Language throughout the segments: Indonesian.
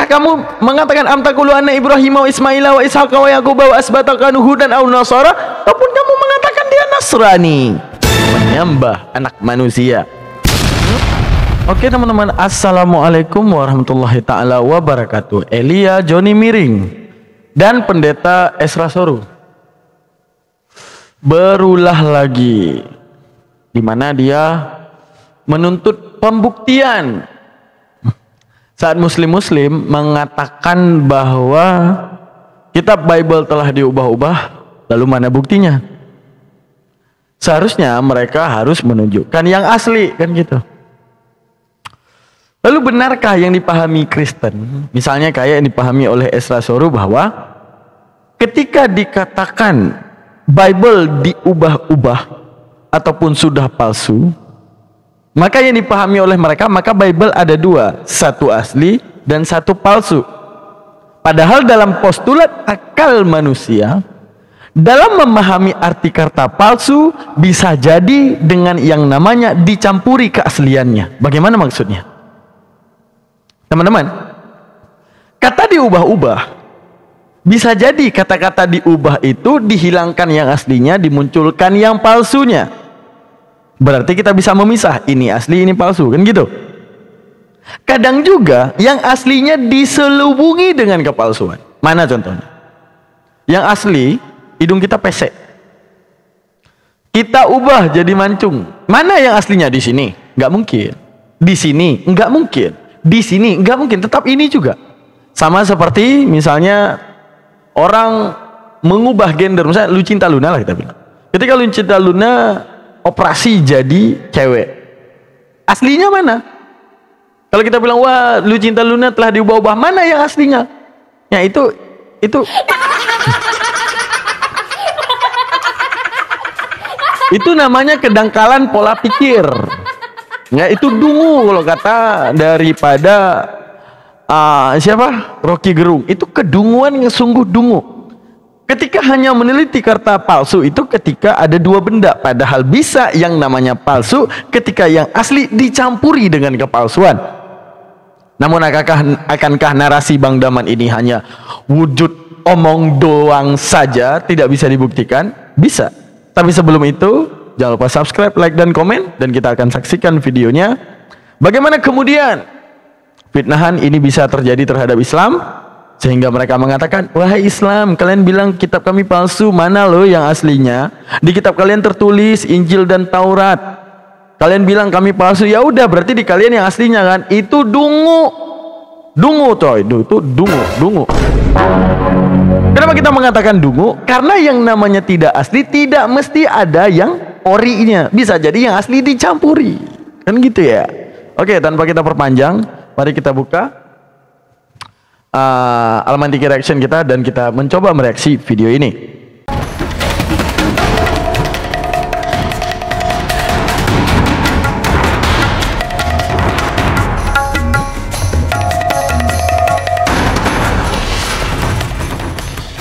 kamu mengatakan am taqulu anna Ibrahim wa Ismail wa Ishaq wa Yaqub wa asbataka Hudan aw Nasara, ataupun kamu mengatakan dia Nasrani, menyembah anak manusia. Oke teman-teman, assalamualaikum warahmatullahi taala wabarakatuh. Elia Joni Miring dan Pendeta Esra Soru berulah lagi, di mana dia menuntut pembuktian saat muslim-muslim mengatakan bahwa kitab Bible telah diubah-ubah. Lalu mana buktinya? Seharusnya mereka harus menunjukkan yang asli, kan gitu. Lalu benarkah yang dipahami Kristen, misalnya kayak yang dipahami oleh Esra Soru, bahwa ketika dikatakan Bible diubah-ubah ataupun sudah palsu, maka yang dipahami oleh mereka, maka Bible ada dua, satu asli dan satu palsu. Padahal dalam postulat akal manusia, dalam memahami arti kata palsu bisa jadi dengan yang namanya dicampuri keasliannya. Bagaimana maksudnya? Teman-teman, kata diubah-ubah, bisa jadi kata-kata diubah itu dihilangkan yang aslinya, dimunculkan yang palsunya. Berarti kita bisa memisah, ini asli, ini palsu, kan gitu. Kadang juga yang aslinya diselubungi dengan kepalsuan. Mana contohnya? Yang asli, hidung kita pesek, kita ubah jadi mancung. Mana yang aslinya? Di sini nggak mungkin, di sini nggak mungkin, di sini nggak mungkin, tetap ini juga. Sama seperti misalnya orang mengubah gender, misalnya Lucinta Luna lah kita bilang. Ketika Lucinta Luna operasi jadi cewek, aslinya mana? Kalau kita bilang wah Lucinta Luna telah diubah-ubah, mana yang aslinya? Ya itu itu namanya kedangkalan pola pikir. Ya itu dungu kalau kata daripada siapa? Rocky Gerung. Itu kedunguan yang sungguh dungu. Ketika hanya meneliti kata palsu itu ketika ada dua benda, padahal bisa yang namanya palsu ketika yang asli dicampuri dengan kepalsuan. Namun akankah narasi Bang Daman ini hanya wujud omong doang saja, tidak bisa dibuktikan? Bisa. Tapi sebelum itu jangan lupa subscribe, like, dan komen, dan kita akan saksikan videonya. Bagaimana kemudian fitnahan ini bisa terjadi terhadap Islam, sehingga mereka mengatakan, wahai Islam, kalian bilang kitab kami palsu, mana loh yang aslinya? Di kitab kalian tertulis Injil dan Taurat, kalian bilang kami palsu. Ya udah, berarti di kalian yang aslinya kan? Itu dungu, coy, itu dungu. Kenapa kita mengatakan dungu? Karena yang namanya tidak asli tidak mesti ada yang orinya, bisa jadi yang asli dicampuri, kan gitu ya. Oke, tanpa kita perpanjang, mari kita buka Almantiki Reaction kita dan kita mencoba mereaksi video ini.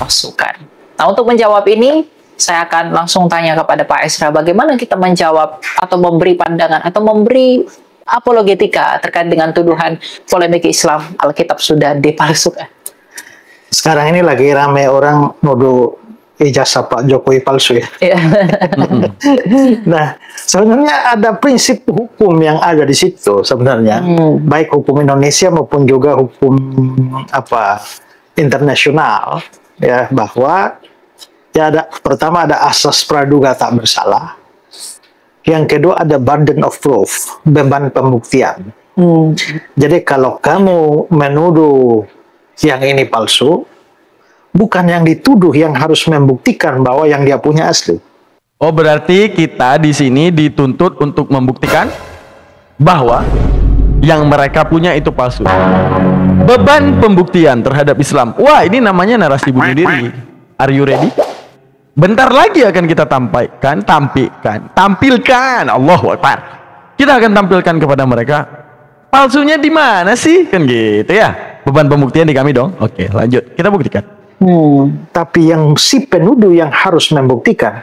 Masukan. Nah, untuk menjawab ini saya akan langsung tanya kepada Pak Esra, bagaimana kita menjawab atau memberi pandangan atau memberi apologetika terkait dengan tuduhan polemik Islam Alkitab sudah dipalsukan. Sekarang ini lagi ramai orang nuduh ijazah Pak Jokowi palsu ya. Nah, sebenarnya ada prinsip hukum yang ada di situ sebenarnya, baik hukum Indonesia maupun juga hukum internasional ya, bahwa ya pertama ada asas praduga tak bersalah. Yang kedua ada burden of proof, beban pembuktian. Jadi kalau kamu menuduh yang ini palsu, bukan yang dituduh yang harus membuktikan bahwa yang dia punya asli. Oh, berarti kita di sini dituntut untuk membuktikan bahwa yang mereka punya itu palsu. Beban pembuktian terhadap Islam. Wah, ini namanya narasi bunuh diri. Are you ready? Bentar lagi akan kita tampilkan, Allahu Akbar. Kita akan tampilkan kepada mereka palsunya di mana sih, kan gitu ya. Beban pembuktian di kami dong. Oke, lanjut, kita buktikan. Tapi yang si penuduh yang harus membuktikan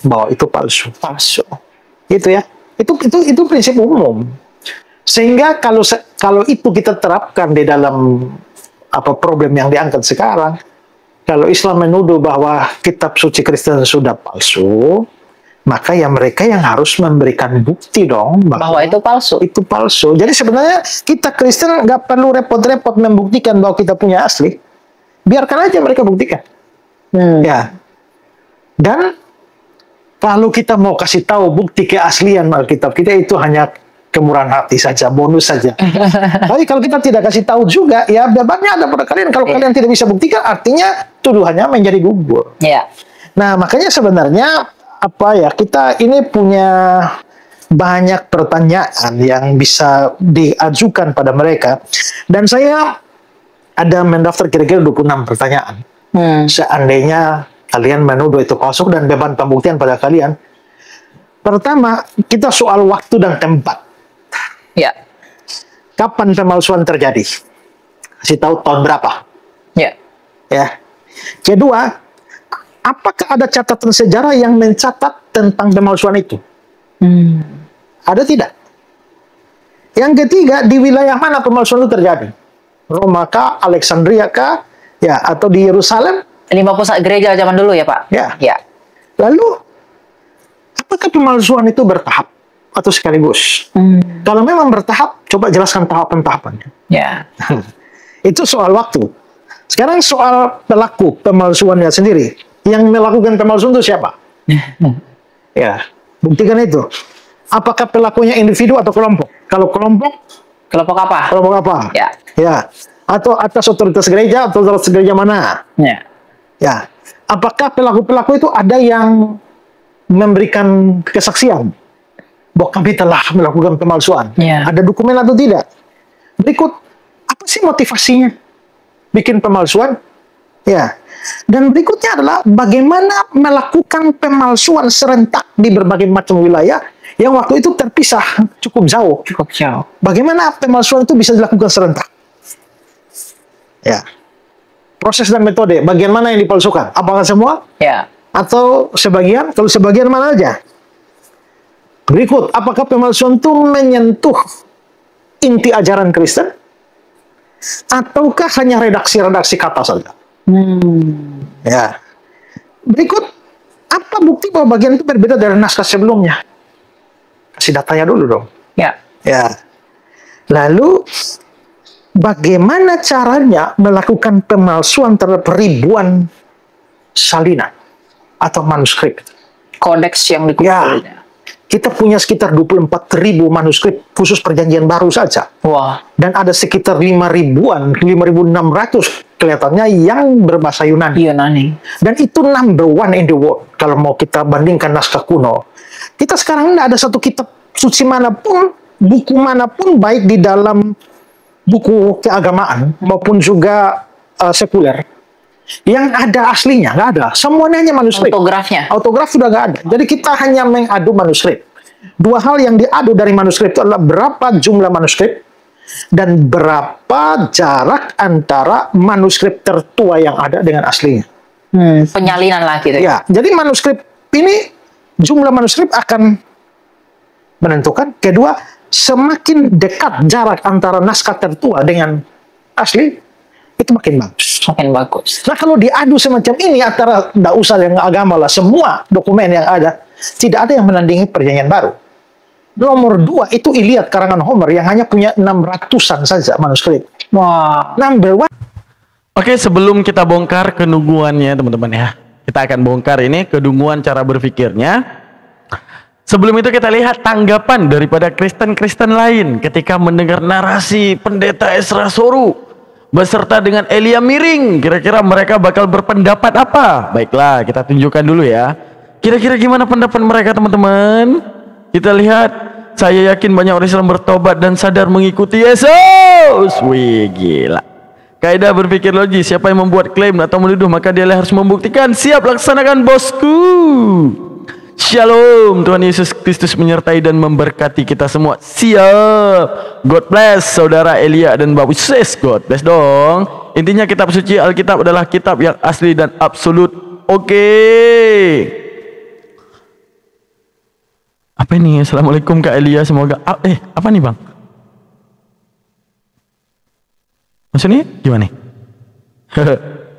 bahwa itu palsu, gitu ya. Itu prinsip umum. Sehingga kalau itu kita terapkan di dalam apa problem yang diangkat sekarang. Kalau Islam menuduh bahwa kitab suci Kristen sudah palsu, maka ya mereka yang harus memberikan bukti dong Bahwa itu palsu. Itu palsu. Jadi sebenarnya kita Kristen nggak perlu repot-repot membuktikan bahwa kita punya asli. Biarkan aja mereka buktikan. Ya. Dan kalau kita mau kasih tahu bukti keaslian Alkitab kita, itu hanya kemurahan hati saja, bonus saja. Tapi kalau kita tidak kasih tahu juga, ya bebannya ada pada kalian. Kalau kalian tidak bisa buktikan, artinya tuduhannya menjadi gugur. Ya. Nah, makanya sebenarnya kita ini punya banyak pertanyaan yang bisa diajukan pada mereka. Dan saya ada mendaftar kira-kira 26 pertanyaan. Seandainya kalian menuduh itu palsu dan beban pembuktian pada kalian. Pertama, kita soal waktu dan tempat. Ya. Kapan pemalsuan terjadi? Kasih tahu tahun berapa? Ya. Ya. Kedua, apakah ada catatan sejarah yang mencatat tentang pemalsuan itu? Ada tidak? Yang ketiga, di wilayah mana pemalsuan itu terjadi? Roma kah, Alexandria kah, ya, atau di Yerusalem? 5 pusat gereja zaman dulu ya Pak? Ya. Ya. Lalu, apakah pemalsuan itu bertahap atau sekaligus? Kalau memang bertahap, coba jelaskan tahapan-tahapannya. Ya. Itu soal waktu. Sekarang soal pelaku pemalsuannya sendiri. Yang melakukan pemalsuan itu siapa? Ya, buktikan itu. Apakah pelakunya individu atau kelompok? Kalau kelompok apa? kelompok apa? Ya. Ya. Atau atas otoritas gereja atau otoritas gereja mana? Ya. Ya. Apakah pelaku-pelaku itu ada yang memberikan kesaksian bahwa kami telah melakukan pemalsuan? Ya. Ada dokumen atau tidak? Berikut, apa sih motivasinya bikin pemalsuan? Ya. Dan berikutnya adalah bagaimana melakukan pemalsuan serentak di berbagai macam wilayah yang waktu itu terpisah cukup jauh. Cukup jauh. Bagaimana pemalsuan itu bisa dilakukan serentak? Ya. Proses dan metode, bagian mana yang dipalsukan? Apakah semua? Ya. Atau sebagian? Kalau sebagian, mana aja? Berikut, apakah pemalsuan itu menyentuh inti ajaran Kristen? Ataukah hanya redaksi-redaksi kata saja? Ya. Berikut, apa bukti bahwa bagian itu berbeda dari naskah sebelumnya? Kasih datanya dulu dong. Ya. Ya. Lalu, bagaimana caranya melakukan pemalsuan terhadap ribuan salinan atau manuskrip? Kodeks yang dikumpulnya. Kita punya sekitar 24.000 manuskrip khusus perjanjian baru saja. Wah. Dan ada sekitar 5.000-an, 5.600 kelihatannya yang berbahasa Yunani. Dan itu number one in the world. Kalau mau kita bandingkan naskah kuno. Kita sekarang tidak ada satu kitab suci manapun, buku manapun, baik di dalam buku keagamaan maupun juga sekuler, yang ada aslinya, nggak ada. Semuanya hanya manuskrip. Autograf sudah nggak ada. Jadi kita hanya mengadu manuskrip. Dua hal yang diadu dari manuskrip itu adalah berapa jumlah manuskrip dan berapa jarak antara manuskrip tertua yang ada dengan aslinya. Penyalinan lah gitu. Ya, jadi manuskrip ini, jumlah manuskrip akan menentukan. Kedua, semakin dekat jarak antara naskah tertua dengan asli, itu makin bagus. Makin bagus. Nah, kalau diadu semacam ini antara, tidak usah yang agama lah, semua dokumen yang ada, tidak ada yang menandingi perjanjian baru. Nomor 2, itu Iliad karangan Homer yang hanya punya 600-an saja manuskrip. Wah. Number 1. Oke, sebelum kita bongkar kedunguannya teman-teman ya, kita akan bongkar ini kedunguan cara berpikirnya. Sebelum itu kita lihat tanggapan daripada Kristen-Kristen lain ketika mendengar narasi pendeta Ezra Soru beserta dengan Elia Miring. Kira-kira mereka bakal berpendapat apa? Baiklah, kita tunjukkan dulu ya. Kira-kira gimana pendapat mereka teman-teman? Kita lihat. Saya yakin banyak orang Islam bertobat dan sadar mengikuti Yesus. Wih, gila. Kaidah berpikir logis, siapa yang membuat klaim atau menuduh maka dia harus membuktikan. Siap, laksanakan bosku. Shalom, Tuhan Yesus Kristus menyertai dan memberkati kita semua. Siap. God bless saudara Elia dan Bapak Yesus. God bless dong. Intinya kitab suci Alkitab adalah kitab yang asli dan absolut. Oke. Apa ini? Assalamualaikum Kak Elia, semoga apa nih Bang? Maksudnya gimana nih?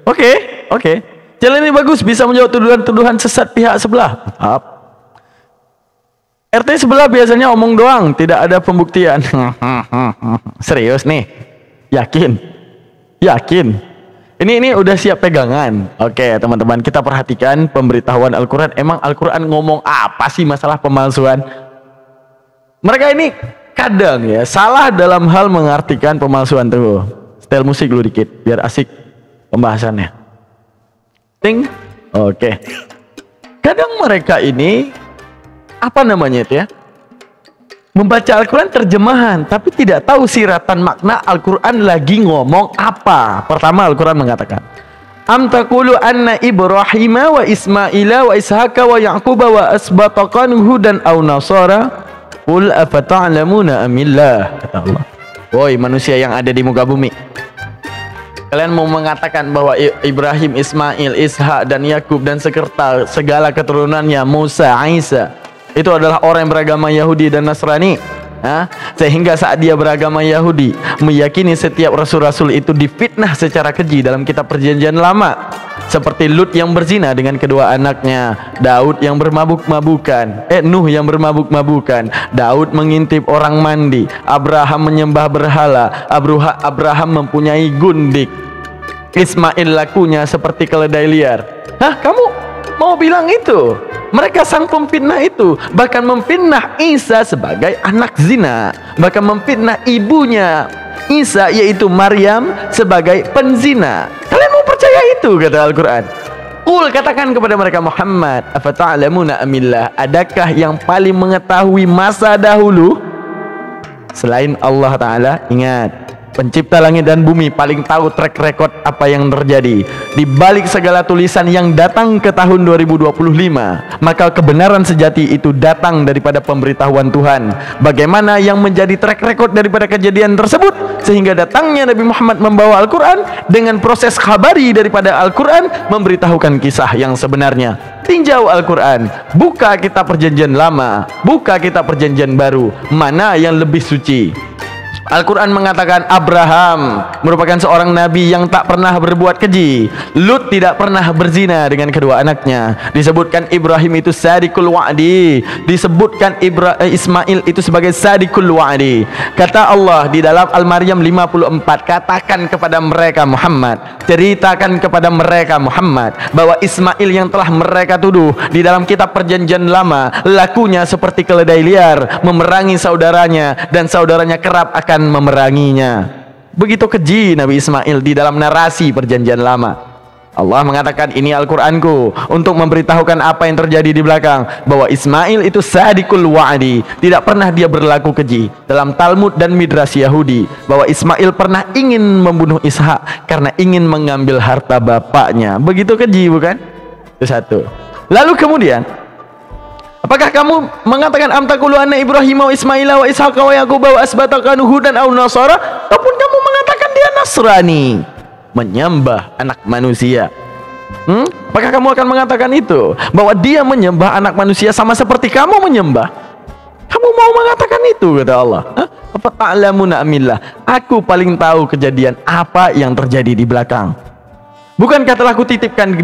Oke. Channel ini bagus, bisa menjawab tuduhan-tuduhan sesat pihak sebelah. Mantap. RT sebelah biasanya omong doang, tidak ada pembuktian. Serius nih? Yakin? Ini udah siap pegangan. Oke, teman-teman, kita perhatikan pemberitahuan Al-Quran. Emang Al-Quran ngomong apa sih masalah pemalsuan? Mereka ini kadang ya salah dalam hal mengartikan pemalsuan tuh. Setel musik dulu dikit biar asik pembahasannya. Ting. Oke. Kadang mereka ini apa namanya itu ya? Membaca Al-Quran terjemahan, tapi tidak tahu siratan makna Al-Quran lagi ngomong apa. Pertama, Al-Quran mengatakan, Am taqulu anna Ibrahima wa Ismaila wa Ishaqa wa Yaquba wa asbata hudan aw nasara qul afata'lamuna amillah, kata Allah. Woi manusia yang ada di muka bumi, kalian mau mengatakan bahwa Ibrahim, Ismail, Ishak dan Yakub dan segala keturunannya, Musa, Isa, itu adalah orang yang beragama Yahudi dan Nasrani? Sehingga saat dia beragama Yahudi, meyakini setiap rasul-rasul itu difitnah secara keji dalam kitab perjanjian lama, seperti Lut yang berzina dengan kedua anaknya, Daud yang bermabuk-mabukan, Nuh yang bermabuk-mabukan, Daud mengintip orang mandi, Abraham menyembah berhala, Abraham mempunyai gundik, Ismail lakunya seperti keledai liar. Kamu mau bilang itu? Mereka sang pemfitnah itu, bahkan memfitnah Isa sebagai anak zina, bahkan memfitnah ibunya Isa yaitu Maryam sebagai penzina. Kalian mau percaya itu? Kata Al-Quran. Katakan kepada mereka, Muhammad, afata'lamuna amillah, adakah yang paling mengetahui masa dahulu selain Allah Ta'ala? Ingat, pencipta langit dan bumi paling tahu track record apa yang terjadi di balik segala tulisan yang datang ke tahun 2025. Maka kebenaran sejati itu datang daripada pemberitahuan Tuhan. Bagaimana yang menjadi track record daripada kejadian tersebut sehingga datangnya Nabi Muhammad membawa Al-Quran dengan proses khabari daripada Al-Quran memberitahukan kisah yang sebenarnya. Tinjau Al-Quran, buka kitab perjanjian lama, buka kitab perjanjian baru, mana yang lebih suci? Al-Quran mengatakan Abraham merupakan seorang nabi yang tak pernah berbuat keji. Lut tidak pernah berzina dengan kedua anaknya. Disebutkan Ibrahim itu sadiqul wa'di, disebutkan Ismail itu sebagai sadiqul wa'di. Kata Allah di dalam Al-Maryam 54, katakan kepada mereka Muhammad, ceritakan kepada mereka Muhammad bahwa Ismail yang telah mereka tuduh di dalam kitab perjanjian lama lakunya seperti keledai liar, memerangi saudaranya dan saudaranya kerap akan memeranginya. Begitu keji Nabi Ismail di dalam narasi perjanjian lama. Allah mengatakan, ini Al-Quranku untuk memberitahukan apa yang terjadi di belakang, bahwa Ismail itu sadiqul wa'di, tidak pernah dia berlaku keji. Dalam Talmud dan Midrash Yahudi, bahwa Ismail pernah ingin membunuh Ishak karena ingin mengambil harta bapaknya. Begitu keji, bukan? Itu satu. Lalu kemudian, apakah kamu mengatakan am taqulu anna Ibrahim wa Ismaila wa Ishaqa wa Yaquba wa asbata hudan aw nasara, ataupun kamu mengatakan dia Nasrani, menyembah anak manusia? Apakah kamu akan mengatakan itu, bahwa dia menyembah anak manusia sama seperti kamu menyembah? Kamu mau mengatakan itu? Kata Allah. Apa ta'lamuna amillah, aku paling tahu kejadian apa yang terjadi di belakang. Bukankah telah kutitipkan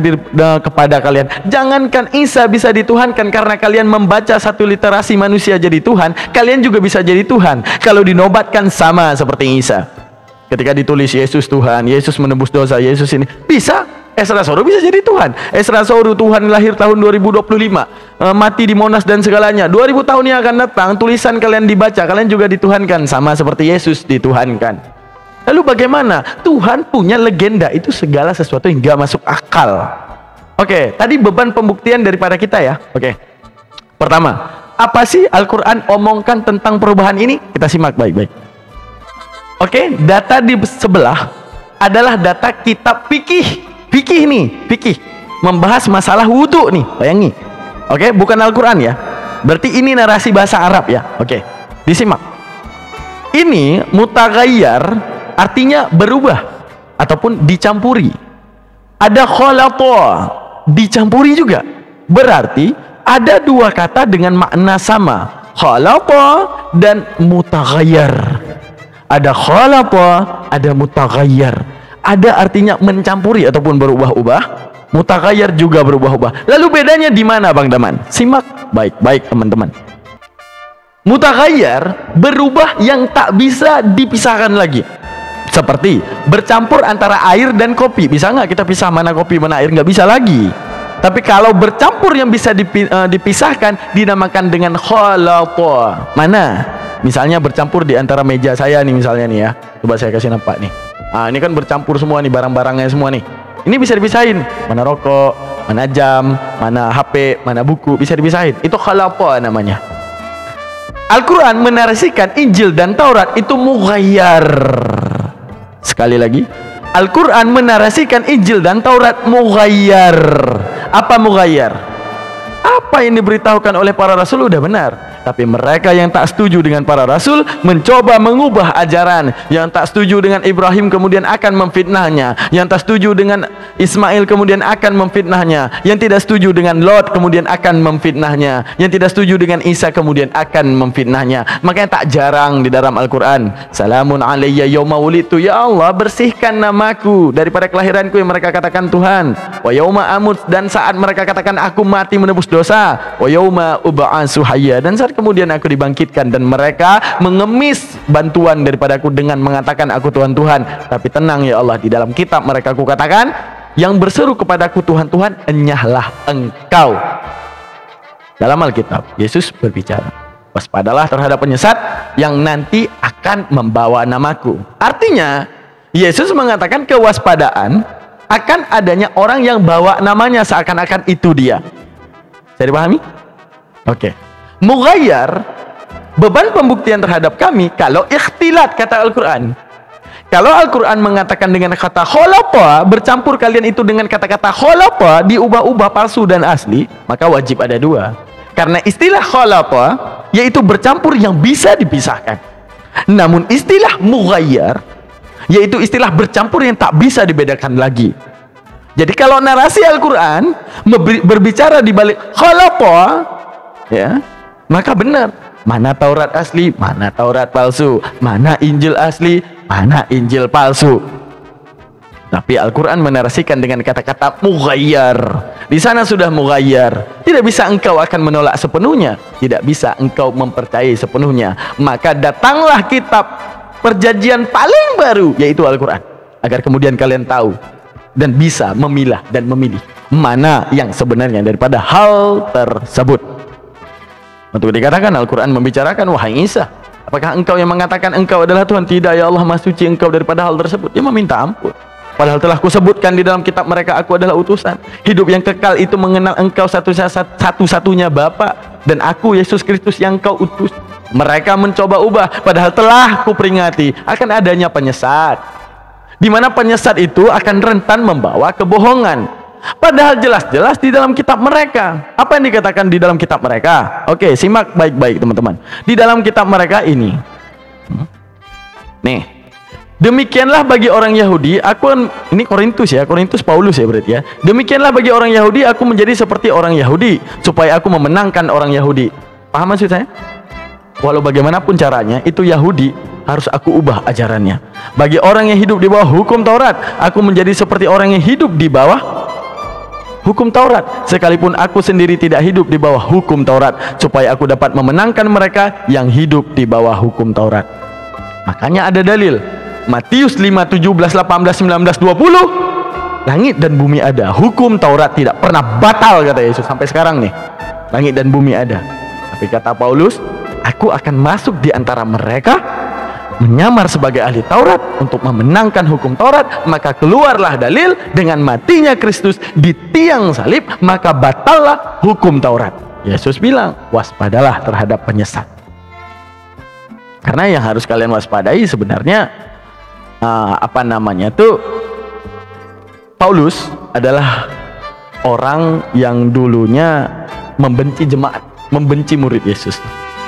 kepada kalian, jangankan Isa bisa dituhankan karena kalian membaca satu literasi manusia jadi Tuhan, kalian juga bisa jadi Tuhan kalau dinobatkan sama seperti Isa. Ketika ditulis Yesus Tuhan, Yesus menebus dosa, Yesus ini bisa. Esra Soru bisa jadi Tuhan. Esra Soru Tuhan lahir tahun 2025, mati di Monas dan segalanya. 2000 tahun yang akan datang, tulisan kalian dibaca, kalian juga dituhankan sama seperti Yesus dituhankan. Lalu bagaimana? Tuhan punya legenda, itu segala sesuatu yang gak masuk akal. Oke, tadi beban pembuktian daripada kita ya. Oke, pertama, apa sih Al-Quran omongkan tentang perubahan ini? Kita simak baik-baik. Oke, data di sebelah adalah data kitab fikih. Fikih nih, fikih membahas masalah wudhu nih, bayangi. Oke, bukan Al-Quran ya. Berarti ini narasi bahasa Arab ya. Oke, disimak. Ini mutaghayyar, artinya berubah ataupun dicampuri. Ada khalata, dicampuri juga. Berarti ada dua kata dengan makna sama, khalata dan mutaghayyar. Ada khalata, ada mutaghayyar. Ada artinya mencampuri ataupun berubah-ubah. Mutaghayyir juga berubah-ubah. Lalu bedanya di mana, Bang Daman? Simak baik-baik, teman-teman. Mutaghayyir berubah yang tak bisa dipisahkan lagi. Seperti bercampur antara air dan kopi. Bisa nggak kita pisah mana kopi mana air? Nggak bisa lagi. Tapi kalau bercampur yang bisa dipisahkan dinamakan dengan khalata. Mana? Misalnya bercampur di antara meja saya nih misalnya nih ya. Coba saya kasih nampak nih. Ini kan bercampur semua nih, barang-barangnya semua nih. Ini bisa dipisahin. Mana rokok, mana jam, mana HP, mana buku, bisa dipisahin. Itu khalata namanya. Al-Quran menarasikan Injil dan Taurat itu mughayyar. Sekali lagi, Al-Quran menarasikan Injil dan Taurat mughayyar. Apa mughayyar? Apa yang diberitahukan oleh para rasul udah benar, tapi mereka yang tak setuju dengan para rasul mencoba mengubah ajaran. Yang tak setuju dengan Ibrahim kemudian akan memfitnahnya. Yang tak setuju dengan Ismail kemudian akan memfitnahnya. Yang tidak setuju dengan Lot kemudian akan memfitnahnya. Yang tidak setuju dengan Isa kemudian akan memfitnahnya. Makanya tak jarang di dalam Al-Quran, salamun alayya yawma wulidtu, ya Allah bersihkan namaku daripada kelahiranku yang mereka katakan Tuhan. Wa yawma amut, dan saat mereka katakan aku mati menebus dosa. Wa yawma ub'atsu hayya, dan saat kemudian aku dibangkitkan, dan mereka mengemis bantuan daripadaku dengan mengatakan aku Tuhan. Tapi tenang ya Allah, di dalam kitab mereka aku katakan yang berseru kepadaku Tuhan, enyahlah engkau. Dalam Alkitab Yesus berbicara, waspadalah terhadap penyesat yang nanti akan membawa namaku. Artinya Yesus mengatakan kewaspadaan akan adanya orang yang bawa namanya seakan-akan itu dia. Saya dipahami? Oke. Mughayyar, beban pembuktian terhadap kami kalau ikhtilat, kata Al-Quran. Kalau Al-Quran mengatakan dengan kata khalaqa, bercampur kalian itu dengan kata-kata khalaqa, diubah-ubah palsu dan asli, maka wajib ada dua. Karena istilah khalaqa yaitu bercampur yang bisa dipisahkan. Namun istilah mughayyar yaitu istilah bercampur yang tak bisa dibedakan lagi. Jadi kalau narasi Al-Quran berbicara di balik khalaqa, ya, maka benar. Mana Taurat asli, mana Taurat palsu, mana Injil asli, mana Injil palsu. Tapi Al-Quran menarasikan dengan kata-kata mughayyar. Di sana sudah mughayyar. Tidak bisa engkau akan menolak sepenuhnya, tidak bisa engkau mempercayai sepenuhnya. Maka datanglah kitab perjanjian paling baru, yaitu Al-Quran, agar kemudian kalian tahu dan bisa memilah dan memilih mana yang sebenarnya daripada hal tersebut. Untuk dikatakan Al-Quran membicarakan, wahai Isa, apakah engkau yang mengatakan engkau adalah Tuhan? Tidak ya Allah, Maha Suci engkau daripada hal tersebut. Dia meminta ampun. Padahal telah kusebutkan di dalam kitab mereka, aku adalah utusan. Hidup yang kekal itu mengenal engkau satu-satunya Bapa, dan aku Yesus Kristus yang kau utus. Mereka mencoba ubah, padahal telah kuperingati akan adanya penyesat, di mana penyesat itu akan rentan membawa kebohongan. Padahal jelas-jelas di dalam kitab mereka. Apa yang dikatakan di dalam kitab mereka? Oke, simak baik-baik teman-teman. Di dalam kitab mereka ini, nih, demikianlah bagi orang Yahudi, ini Korintus ya, Korintus Paulus ya berarti ya. Demikianlah bagi orang Yahudi, aku menjadi seperti orang Yahudi, supaya aku memenangkan orang Yahudi. Paham maksud saya? Walau bagaimanapun caranya, itu Yahudi harus aku ubah ajarannya. Bagi orang yang hidup di bawah hukum Taurat, aku menjadi seperti orang yang hidup di bawah hukum Taurat, sekalipun aku sendiri tidak hidup di bawah hukum Taurat, supaya aku dapat memenangkan mereka yang hidup di bawah hukum Taurat. Makanya ada dalil Matius 5, 17, 18, 19, 20. Langit dan bumi ada, hukum Taurat tidak pernah batal, kata Yesus. Sampai sekarang nih, langit dan bumi ada. Tapi kata Paulus, aku akan masuk di antara mereka, menyamar sebagai ahli Taurat untuk memenangkan hukum Taurat. Maka keluarlah dalil, dengan matinya Kristus di tiang salib, maka batallah hukum Taurat. Yesus bilang, waspadalah terhadap penyesat. Karena yang harus kalian waspadai sebenarnya Paulus adalah orang yang dulunya membenci jemaat, membenci murid Yesus.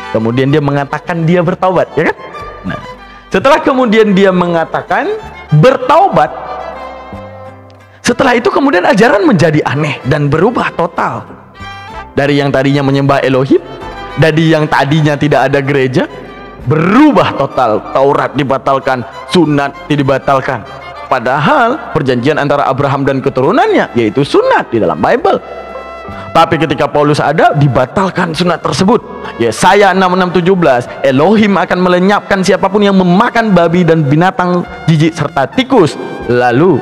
Kemudian dia mengatakan dia bertaubat, ya kan? Nah, setelah kemudian dia mengatakan bertaubat, setelah itu kemudian ajaran menjadi aneh dan berubah total. Dari yang tadinya menyembah Elohim, dari yang tadinya tidak ada gereja, berubah total. Taurat dibatalkan, sunat dibatalkan, padahal perjanjian antara Abraham dan keturunannya yaitu sunat di dalam Bible. Tapi ketika Paulus ada, dibatalkan sunat tersebut. Yesaya 66:17, Elohim akan melenyapkan siapapun yang memakan babi dan binatang jijik serta tikus. Lalu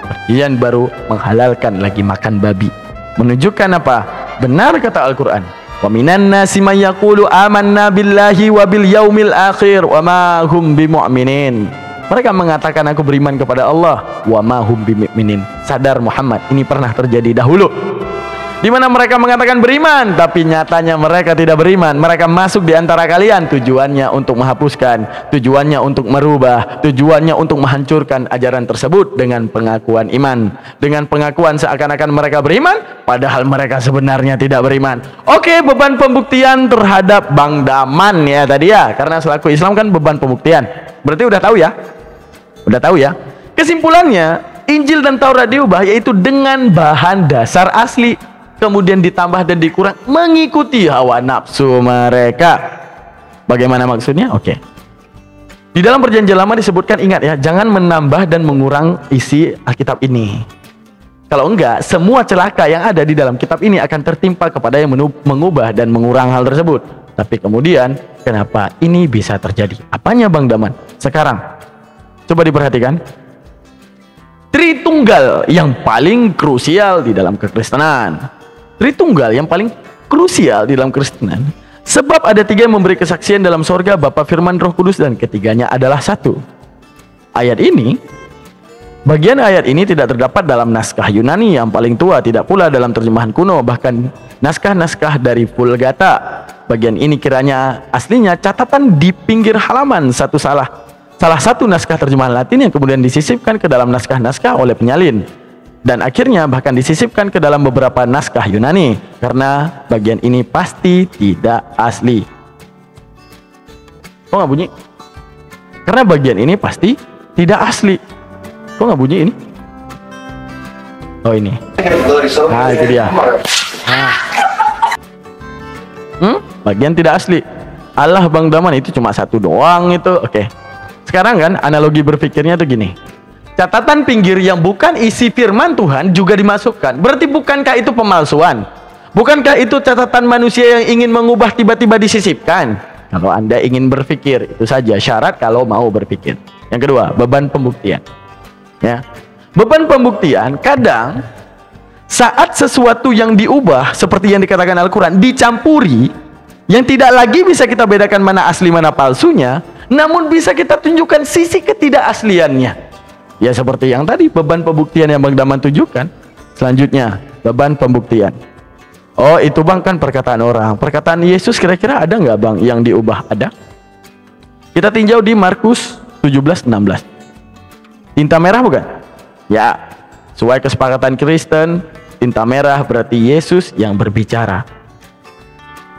perjanjian baru menghalalkan lagi makan babi. Menunjukkan apa? Benar kata Al-Quran, wa minan nasi may yaqulu amanna billahi wa bil yaumil akhir wa ma hum bimu'minin. Mereka mengatakan aku beriman kepada Allah, wa ma hum bimu'minin. Sadar Muhammad, ini pernah terjadi dahulu, di mana mereka mengatakan beriman, tapi nyatanya mereka tidak beriman. Mereka masuk di antara kalian, tujuannya untuk menghapuskan, tujuannya untuk merubah, tujuannya untuk menghancurkan ajaran tersebut dengan pengakuan iman, dengan pengakuan seakan-akan mereka beriman, padahal mereka sebenarnya tidak beriman. Oke, beban pembuktian terhadap Bang Daman ya tadi ya, karena selaku Islam kan beban pembuktian. Berarti udah tahu ya? Udah tahu ya? Kesimpulannya, Injil dan Taurat diubah yaitu dengan bahan dasar asli, kemudian ditambah dan dikurang mengikuti hawa nafsu mereka. Bagaimana maksudnya? Oke. Di dalam perjanjian lama disebutkan, ingat ya, jangan menambah dan mengurang isi Alkitab ini. Kalau enggak, semua celaka yang ada di dalam kitab ini akan tertimpa kepada yang mengubah dan mengurang hal tersebut. Tapi kemudian, kenapa ini bisa terjadi? Apanya Bang Daman? Sekarang, coba diperhatikan. Tritunggal yang paling krusial di dalam kekristenan. Tritunggal yang paling krusial di dalam Kristenan, sebab ada 3 yang memberi kesaksian dalam sorga, Bapa, Firman, Roh Kudus, dan ketiganya adalah satu. Bagian ayat ini tidak terdapat dalam naskah Yunani yang paling tua, tidak pula dalam terjemahan kuno, bahkan naskah-naskah dari Vulgata. Bagian ini kiranya aslinya catatan di pinggir halaman salah satu naskah terjemahan Latin yang kemudian disisipkan ke dalam naskah-naskah oleh penyalin, dan akhirnya bahkan disisipkan ke dalam beberapa naskah Yunani, karena bagian ini pasti tidak asli. Kok nggak bunyi? Karena bagian ini pasti tidak asli. Kok nggak bunyi ini? Oh ini. Nah itu dia. Nah. Bagian tidak asli. Allah Bang Daman, itu cuma satu doang itu. Oke. Sekarang kan analogi berpikirnya tuh gini. Catatan pinggir yang bukan isi firman Tuhan juga dimasukkan. Berarti bukankah itu pemalsuan? Bukankah itu catatan manusia yang ingin mengubah tiba-tiba disisipkan? Kalau Anda ingin berpikir, itu saja syarat kalau mau berpikir. Yang kedua, beban pembuktian. Ya. Beban pembuktian kadang saat sesuatu yang diubah seperti yang dikatakan Al-Quran dicampuri, yang tidak lagi bisa kita bedakan mana asli mana palsunya, namun bisa kita tunjukkan sisi ketidakasliannya. Ya seperti yang tadi, beban pembuktian yang Bang Daman tunjukkan. Selanjutnya, beban pembuktian. Oh itu Bang kan perkataan orang. Perkataan Yesus kira-kira ada nggak Bang yang diubah? Ada. Kita tinjau di Markus 17:16. Tinta merah bukan? Ya, sesuai kesepakatan Kristen, tinta merah berarti Yesus yang berbicara.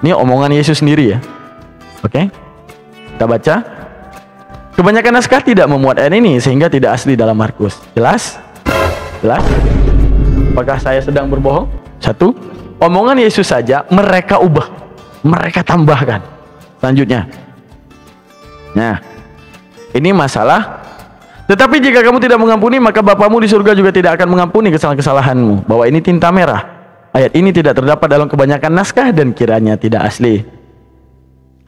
Ini omongan Yesus sendiri ya. Oke, kita baca. Kebanyakan naskah tidak memuat ayat ini sehingga tidak asli dalam Markus. Jelas? Jelas? Apakah saya sedang berbohong? Satu, omongan Yesus saja mereka ubah, mereka tambahkan. Selanjutnya, nah ini masalah. Tetapi jika kamu tidak mengampuni, maka Bapamu di surga juga tidak akan mengampuni kesalahan-kesalahanmu. Bahwa ini tinta merah. Ayat ini tidak terdapat dalam kebanyakan naskah dan kiranya tidak asli.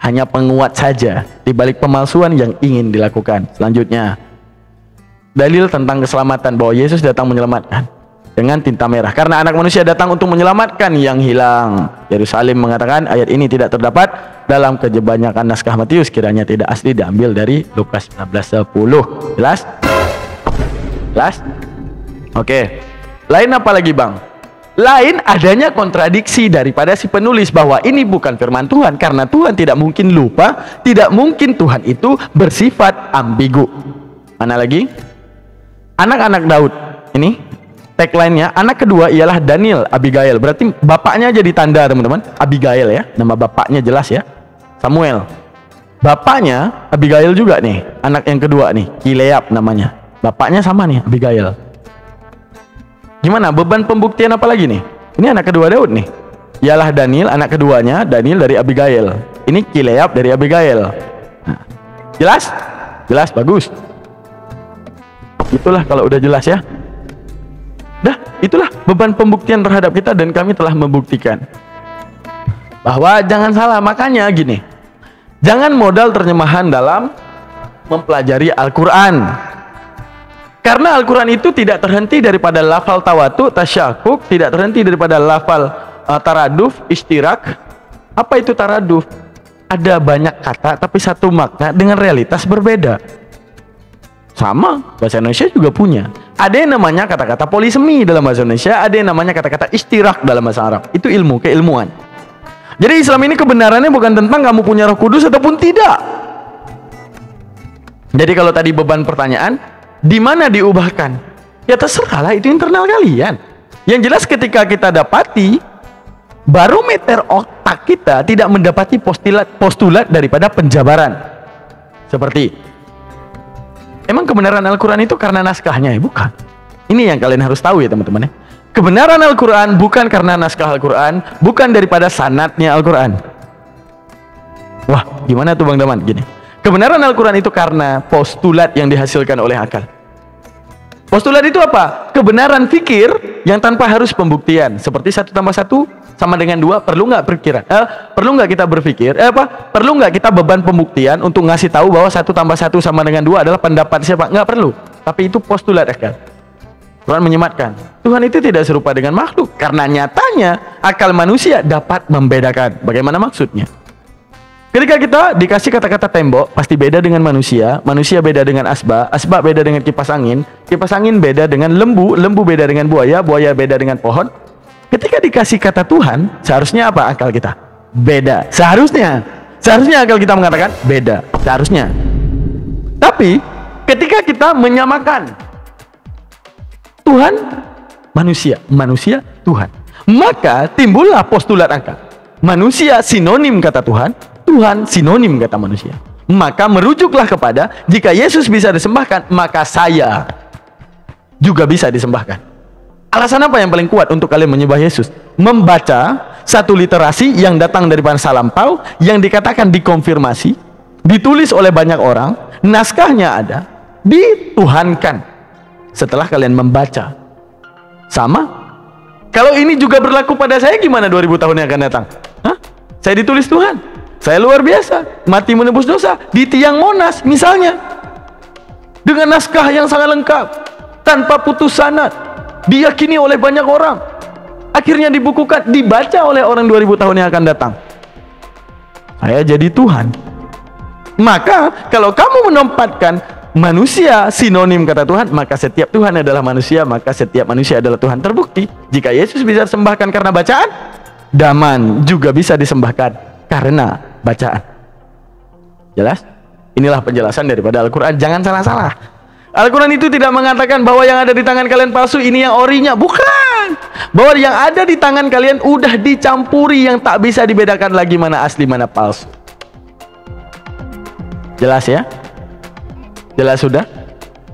Hanya penguat saja di balik pemalsuan yang ingin dilakukan. Selanjutnya, dalil tentang keselamatan, bahwa Yesus datang menyelamatkan dengan tinta merah karena anak manusia datang untuk menyelamatkan yang hilang. Yerusalem mengatakan ayat ini tidak terdapat dalam kebanyakan naskah Matius, kiranya tidak asli, diambil dari Lukas 19:10. Jelas? Jelas? Oke. Lain apa lagi Bang? Lain adanya kontradiksi daripada si penulis bahwa ini bukan firman Tuhan, karena Tuhan tidak mungkin lupa, tidak mungkin Tuhan itu bersifat ambigu. Mana lagi? Anak-anak Daud. Ini tagline-nya, anak kedua ialah Daniel, Abigail. Berarti bapaknya jadi tanda teman-teman. Abigail ya, nama bapaknya jelas ya. Samuel. Bapaknya Abigail juga nih, anak yang kedua nih, Kileab namanya. Bapaknya sama nih, Abigail. Gimana beban pembuktian apa lagi nih? Ini anak kedua Daud nih. Ialah Daniel, anak keduanya Daniel dari Abigail. Ini Kileab dari Abigail. Nah, jelas? Jelas, bagus. Itulah kalau udah jelas ya. Dah, itulah beban pembuktian terhadap kita, dan kami telah membuktikan bahwa jangan salah. Makanya gini, jangan modal terjemahan dalam mempelajari Al-Quran, karena Al-Quran itu tidak terhenti daripada lafal tawatu, tasyakuk, tidak terhenti daripada lafal taraduf, istirak. Apa itu taraduf? Ada banyak kata tapi satu makna dengan realitas berbeda. Sama, bahasa Indonesia juga punya. Ada yang namanya kata-kata polisemi dalam bahasa Indonesia, ada yang namanya kata-kata istirak dalam bahasa Arab. Itu ilmu, keilmuan. Jadi Islam ini kebenarannya bukan tentang kamu punya Roh Kudus ataupun tidak. Jadi kalau tadi beban pertanyaan, di mana diubahkan? Ya terserahlah, itu internal kalian. Yang jelas ketika kita dapati barometer otak kita tidak mendapati postulat daripada penjabaran. Seperti, emang kebenaran Al-Quran itu karena naskahnya? Ya, bukan. Ini yang kalian harus tahu ya teman-teman ya. Kebenaran Al-Quran bukan karena naskah Al-Quran, bukan daripada sanadnya Al-Quran. Wah, gimana tuh Bang Daman? Gini, kebenaran Al-Quran itu karena postulat yang dihasilkan oleh akal. Postulat itu apa? Kebenaran fikir yang tanpa harus pembuktian. Seperti 1 tambah 1 sama dengan 2, perlu nggak perkiraan? Perlu nggak kita berpikir? Perlu nggak kita beban pembuktian untuk ngasih tahu bahwa 1 tambah 1 sama dengan 2 adalah pendapat siapa? Nggak perlu. Tapi itu postulat akal. Quran menyematkan, Tuhan itu tidak serupa dengan makhluk, karena nyatanya akal manusia dapat membedakan. Bagaimana maksudnya? Ketika kita dikasih kata-kata tembok, pasti beda dengan manusia, manusia beda dengan asbak, asbak beda dengan kipas angin beda dengan lembu, lembu beda dengan buaya, buaya beda dengan pohon. Ketika dikasih kata Tuhan, seharusnya apa akal kita? Beda. Seharusnya akal kita mengatakan beda. Seharusnya. Tapi ketika kita menyamakan Tuhan, manusia, manusia, Tuhan, maka timbullah postulat akal. Manusia sinonim kata Tuhan, Tuhan sinonim kata manusia. Maka merujuklah kepada, jika Yesus bisa disembahkan, maka saya juga bisa disembahkan. Alasan apa yang paling kuat untuk kalian menyembah Yesus? Membaca satu literasi yang datang dari bahasa lampau, yang dikatakan dikonfirmasi, ditulis oleh banyak orang, naskahnya ada, dituhankan. Setelah kalian membaca, sama. Kalau ini juga berlaku pada saya, gimana 2000 tahun yang akan datang? Hah? Saya ditulis Tuhan, saya luar biasa, mati menebus dosa di tiang Monas misalnya, dengan naskah yang sangat lengkap, tanpa putus sanad, diyakini oleh banyak orang, akhirnya dibukukan, dibaca oleh orang 2000 tahun yang akan datang. Saya jadi Tuhan. Maka kalau kamu menempatkan manusia sinonim kata Tuhan, maka setiap Tuhan adalah manusia, maka setiap manusia adalah Tuhan. Terbukti, jika Yesus bisa disembahkan karena bacaan, Daman juga bisa disembahkan karena bacaan. Jelas? Inilah penjelasan daripada Al-Quran. Jangan salah-salah. Al-Quran itu tidak mengatakan bahwa yang ada di tangan kalian palsu, ini yang orinya. Bukan. Bahwa yang ada di tangan kalian udah dicampuri, yang tak bisa dibedakan lagi mana asli mana palsu. Jelas ya? Jelas sudah?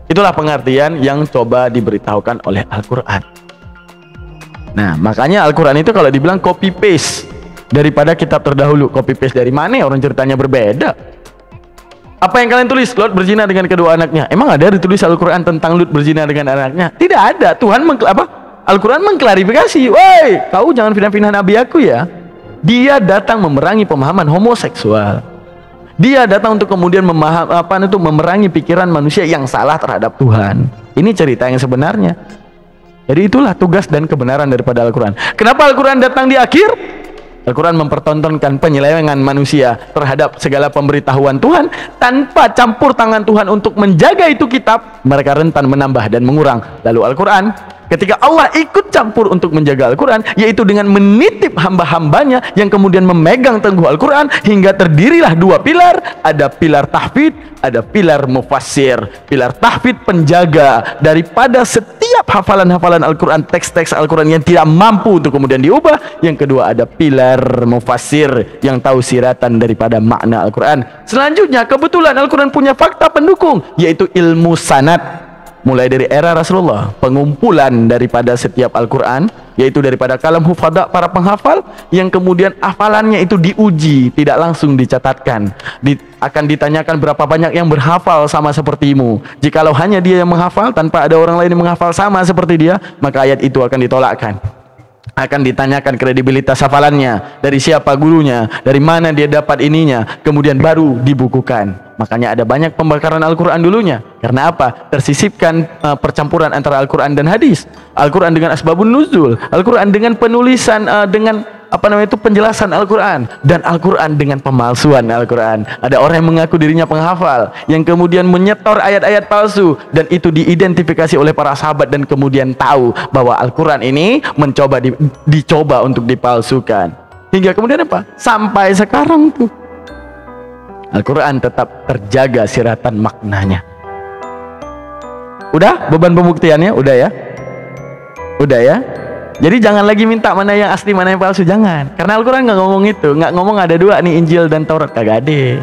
Itulah pengertian yang coba diberitahukan oleh Al-Quran. Nah, makanya Al-Quran itu kalau dibilang copy paste daripada kitab terdahulu. Copy paste dari mana? Orang ceritanya berbeda. Apa yang kalian tulis? Lot berzina dengan kedua anaknya. Emang ada ditulis Al-Quran tentang Lut berzina dengan anaknya? Tidak ada. Tuhan Al-Quran mengklarifikasi. Woi, kau jangan fitnah-fitnah Nabi aku ya. Dia datang memerangi pemahaman homoseksual. Dia datang untuk kemudian memerangi pikiran manusia yang salah terhadap Tuhan. Ini cerita yang sebenarnya. Jadi itulah tugas dan kebenaran daripada Al-Quran. Kenapa Al-Quran datang di akhir? Al-Quran mempertontonkan penyelewengan manusia terhadap segala pemberitahuan Tuhan tanpa campur tangan Tuhan untuk menjaga itu kitab. Mereka rentan menambah dan mengurang. Lalu Al-Quran, ketika Allah ikut campur untuk menjaga Al-Quran, yaitu dengan menitip hamba-hambanya yang kemudian memegang teguh Al-Quran, hingga terdirilah dua pilar. Ada pilar tahfidz, ada pilar mufassir. Pilar tahfidz penjaga daripada setiap hafalan-hafalan Al-Quran, teks-teks Al-Quran yang tidak mampu untuk kemudian diubah. Yang kedua ada pilar mufassir yang tahu siratan daripada makna Al-Quran. Selanjutnya kebetulan Al-Quran punya fakta pendukung, yaitu ilmu sanad. mulai dari era Rasulullah, pengumpulan daripada setiap Al-Quran, yaitu daripada kalam hufadha, para penghafal, yang kemudian hafalannya itu diuji, tidak langsung dicatatkan. Akan ditanyakan berapa banyak yang berhafal sama sepertimu. Jikalau hanya dia yang menghafal tanpa ada orang lain yang menghafal sama seperti dia, maka ayat itu akan ditolakkan. Akan ditanyakan kredibilitas hafalannya, dari siapa gurunya, dari mana dia dapat ininya, kemudian baru dibukukan. Makanya ada banyak pembakaran Al-Quran dulunya. Karena apa? Tersisipkan percampuran antara Al-Quran dan hadis, Al-Quran dengan asbabun nuzul, Al-Quran dengan penulisan, dengan penjelasan Al-Quran, dan Al-Quran dengan pemalsuan Al-Quran. Ada orang yang mengaku dirinya penghafal, yang kemudian menyetor ayat-ayat palsu, dan itu diidentifikasi oleh para sahabat, dan kemudian tahu bahwa Al-Quran ini dicoba untuk dipalsukan. Hingga kemudian apa? Sampai sekarang tuh Al-Quran tetap terjaga siratan maknanya. Udah beban pembuktiannya? Udah ya? Udah ya? Jadi jangan lagi minta mana yang asli, mana yang palsu, jangan. Karena Al-Quran nggak ngomong itu, nggak ngomong ada dua nih, Injil dan Taurat, kagak ada.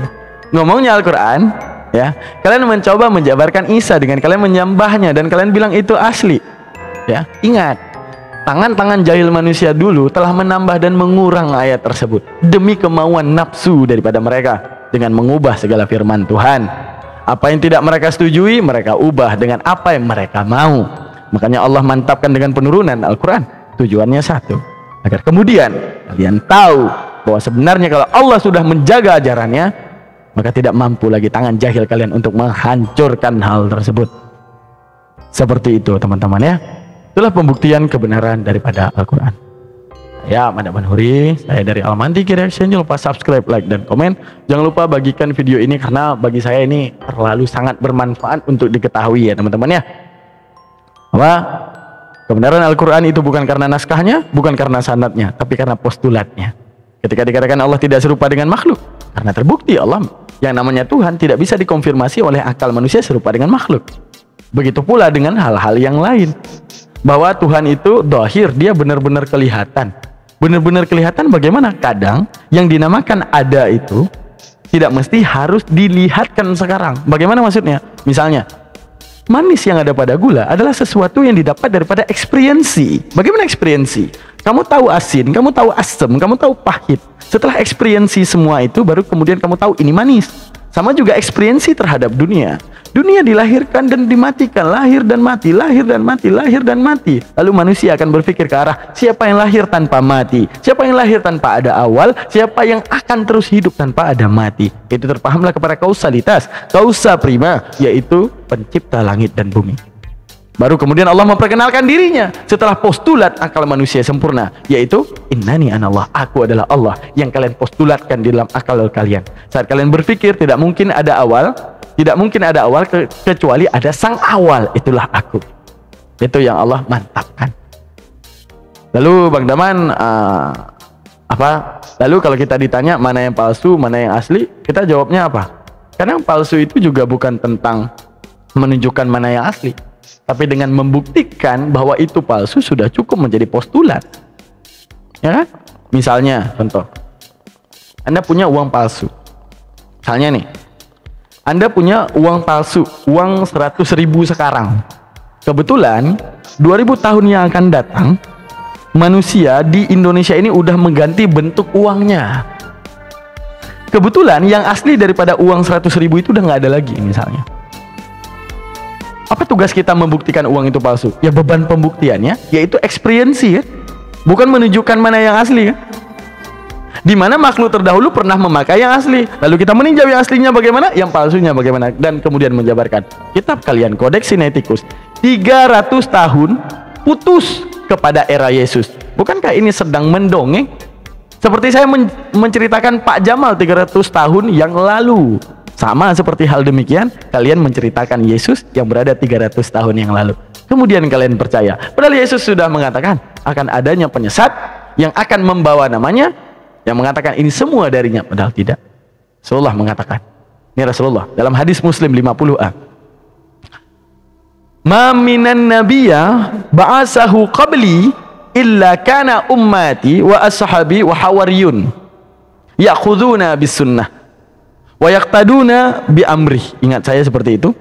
Ngomongnya Al-Quran, ya. Kalian mencoba menjabarkan Isa dengan kalian menyembahnya dan kalian bilang itu asli, ya. Ingat, tangan-tangan jahil manusia dulu telah menambah dan mengurang ayat tersebut demi kemauan nafsu daripada mereka dengan mengubah segala firman Tuhan. Apa yang tidak mereka setujui, mereka ubah dengan apa yang mereka mau. Makanya Allah mantapkan dengan penurunan Al-Quran. Tujuannya satu, agar kemudian kalian tahu bahwa sebenarnya kalau Allah sudah menjaga ajarannya, maka tidak mampu lagi tangan jahil kalian untuk menghancurkan hal tersebut. Seperti itu teman-teman ya. Itulah pembuktian kebenaran daripada Al-Quran. Ya, Ahmad Manhuri, saya dari Al-Mantiki Reaction. Jangan lupa subscribe, like, dan komen. Jangan lupa bagikan video ini karena bagi saya ini terlalu sangat bermanfaat untuk diketahui ya teman-teman ya. Apa? Kebenaran Al-Quran itu bukan karena naskahnya, bukan karena sanadnya, tapi karena postulatnya. Ketika dikatakan Allah tidak serupa dengan makhluk, karena terbukti Allah yang namanya Tuhan tidak bisa dikonfirmasi oleh akal manusia serupa dengan makhluk. Begitu pula dengan hal-hal yang lain, bahwa Tuhan itu dhahir, dia benar-benar kelihatan. Benar-benar kelihatan bagaimana? Kadang yang dinamakan ada itu tidak mesti harus dilihatkan sekarang. Bagaimana maksudnya? Misalnya, manis yang ada pada gula adalah sesuatu yang didapat daripada eksperiensi. Bagaimana eksperiensi? Kamu tahu asin, kamu tahu asam, kamu tahu pahit. Setelah eksperiensi semua itu, baru kemudian kamu tahu ini manis. Sama juga eksperiensi terhadap dunia. Dunia dilahirkan dan dimatikan, lahir dan mati, lahir dan mati, lahir dan mati. Lalu manusia akan berpikir ke arah siapa yang lahir tanpa mati, siapa yang lahir tanpa ada awal, siapa yang akan terus hidup tanpa ada mati. Itu terpahamlah kepada kausalitas, kausa prima, yaitu pencipta langit dan bumi. Baru kemudian Allah memperkenalkan dirinya setelah postulat akal manusia sempurna, yaitu innani anallah, aku adalah Allah, yang kalian postulatkan di dalam akal kalian. Saat kalian berpikir tidak mungkin ada awal, tidak mungkin ada awal kecuali ada sang awal, itulah aku. Itu yang Allah mantapkan. Lalu Bang Daman lalu kalau kita ditanya mana yang palsu, mana yang asli, kita jawabnya apa? Karena palsu itu juga bukan tentang menunjukkan mana yang asli, tapi dengan membuktikan bahwa itu palsu sudah cukup menjadi postulat. Ya kan? Misalnya contoh, Anda punya uang palsu. Misalnya nih, Anda punya uang palsu, uang 100.000 sekarang. Kebetulan 2000 tahun yang akan datang, manusia di Indonesia ini udah mengganti bentuk uangnya. Kebetulan yang asli daripada uang 100.000 itu udah nggak ada lagi misalnya. Apa tugas kita membuktikan uang itu palsu? Ya beban pembuktiannya yaitu eksperiensi kan? Bukan menunjukkan mana yang asli kan? Di mana makhluk terdahulu pernah memakai yang asli, lalu kita meninjau yang aslinya bagaimana, yang palsunya bagaimana, dan kemudian menjabarkan. Kitab kalian Codex Sinaiticus 300 tahun putus kepada era Yesus. Bukankah ini sedang mendongeng? Seperti saya menceritakan Pak Jamal 300 tahun yang lalu. Sama seperti hal demikian, kalian menceritakan Yesus yang berada 300 tahun yang lalu. Kemudian kalian percaya, padahal Yesus sudah mengatakan akan adanya penyesat yang akan membawa namanya, yang mengatakan ini semua darinya, padahal tidak. Rasulullah mengatakan, ini Rasulullah dalam hadis Muslim 50a, ma minan nabiyya ba'asahu qabli illa kana ummati wa ashabi wa hawariyun ya'khuduna bis sunnah wa yaqtaduna bi amri. Ingat saya seperti itu.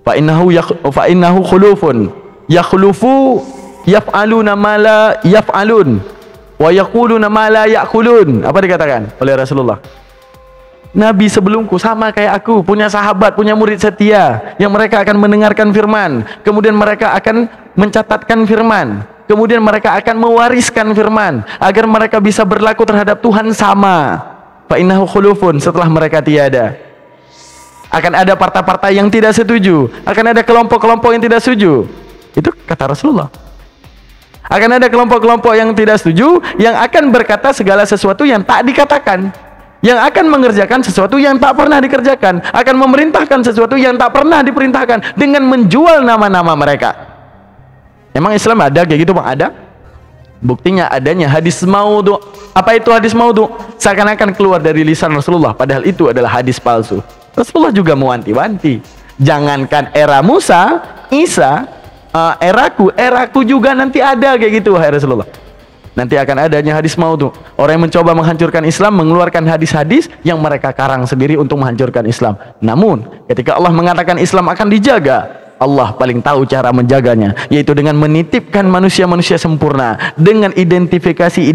fa innahu khulufun yakhlufu yaf'aluna ma la yaf'alun wa yaquluna ma la yaqulun. Apa dikatakan oleh Rasulullah? Nabi sebelumku sama kayak aku, punya sahabat, punya murid setia yang mereka akan mendengarkan firman, kemudian mereka akan mencatatkan firman, kemudian mereka akan mewariskan firman agar mereka bisa berlaku terhadap Tuhan sama. Fa innahu khulufun, setelah mereka tiada akan ada partai-partai yang tidak setuju, akan ada kelompok-kelompok yang tidak setuju. Itu kata Rasulullah. Akan ada kelompok-kelompok yang tidak setuju, yang akan berkata segala sesuatu yang tak dikatakan, yang akan mengerjakan sesuatu yang tak pernah dikerjakan, akan memerintahkan sesuatu yang tak pernah diperintahkan dengan menjual nama-nama mereka. Emang Islam ada kayak gitu, Bang? Ada. Buktinya adanya hadis maudhu. Apa itu hadis maudhu? Seakan-akan keluar dari lisan Rasulullah, padahal itu adalah hadis palsu. Rasulullah juga mewanti-wanti, jangankan era Musa, Isa, eraku juga nanti ada kayak gitu, wahai Rasulullah. Nanti akan adanya hadis maudhu. Orang yang mencoba menghancurkan Islam mengeluarkan hadis-hadis yang mereka karang sendiri untuk menghancurkan Islam. Namun ketika Allah mengatakan Islam akan dijaga, Allah paling tahu cara menjaganya, yaitu dengan menitipkan manusia-manusia sempurna dengan identifikasi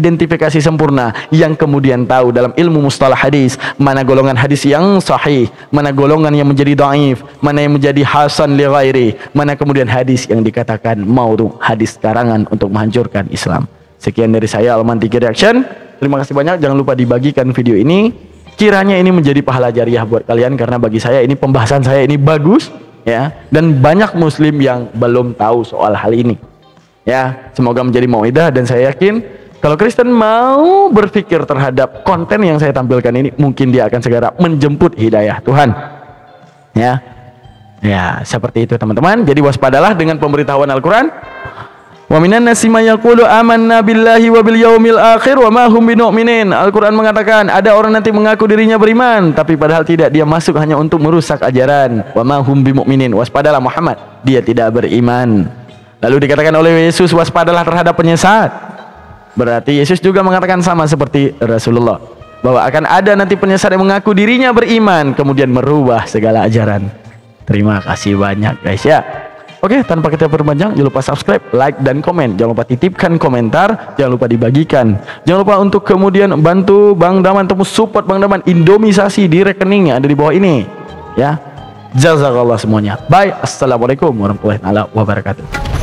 sempurna yang kemudian tahu dalam ilmu mustalah hadis mana golongan hadis yang sahih, mana golongan yang menjadi dhaif, mana yang menjadi hasan li ghairi, mana kemudian hadis yang dikatakan maudhu, hadis karangan untuk menghancurkan Islam. Sekian dari saya, Alman Tiki Reaction. Terima kasih banyak. Jangan lupa dibagikan video ini. Kiranya ini menjadi pahala jariah buat kalian, karena bagi saya ini, pembahasan saya ini bagus ya, dan banyak muslim yang belum tahu soal hal ini ya. Semoga menjadi mau'idah, dan saya yakin kalau Kristen mau berpikir terhadap konten yang saya tampilkan ini, mungkin dia akan segera menjemput hidayah Tuhan ya. Ya, seperti itu teman-teman. Jadi waspadalah dengan pemberitahuan Al-Quran. Wa minan nasi may yaqulu amanna billahi wa bil yaumil akhir wa ma hum bimu'minin. Al-Qur'an mengatakan ada orang nanti mengaku dirinya beriman, tapi padahal tidak, dia masuk hanya untuk merusak ajaran. Wa ma hum bimu'minin. Waspadalah Muhammad, dia tidak beriman. Lalu dikatakan oleh Yesus, waspadalah terhadap penyesat. Berarti Yesus juga mengatakan sama seperti Rasulullah, bahwa akan ada nanti penyesat yang mengaku dirinya beriman kemudian merubah segala ajaran. Terima kasih banyak guys ya. Oke, tanpa kita berpanjang, jangan lupa subscribe, like, dan komen. Jangan lupa titipkan komentar, jangan lupa dibagikan. Jangan lupa untuk kemudian bantu Bang Daman atau support Bang Daman indomisasi di rekening yang ada di bawah ini. Ya, jazakallah semuanya. Bye, assalamualaikum warahmatullahi wabarakatuh.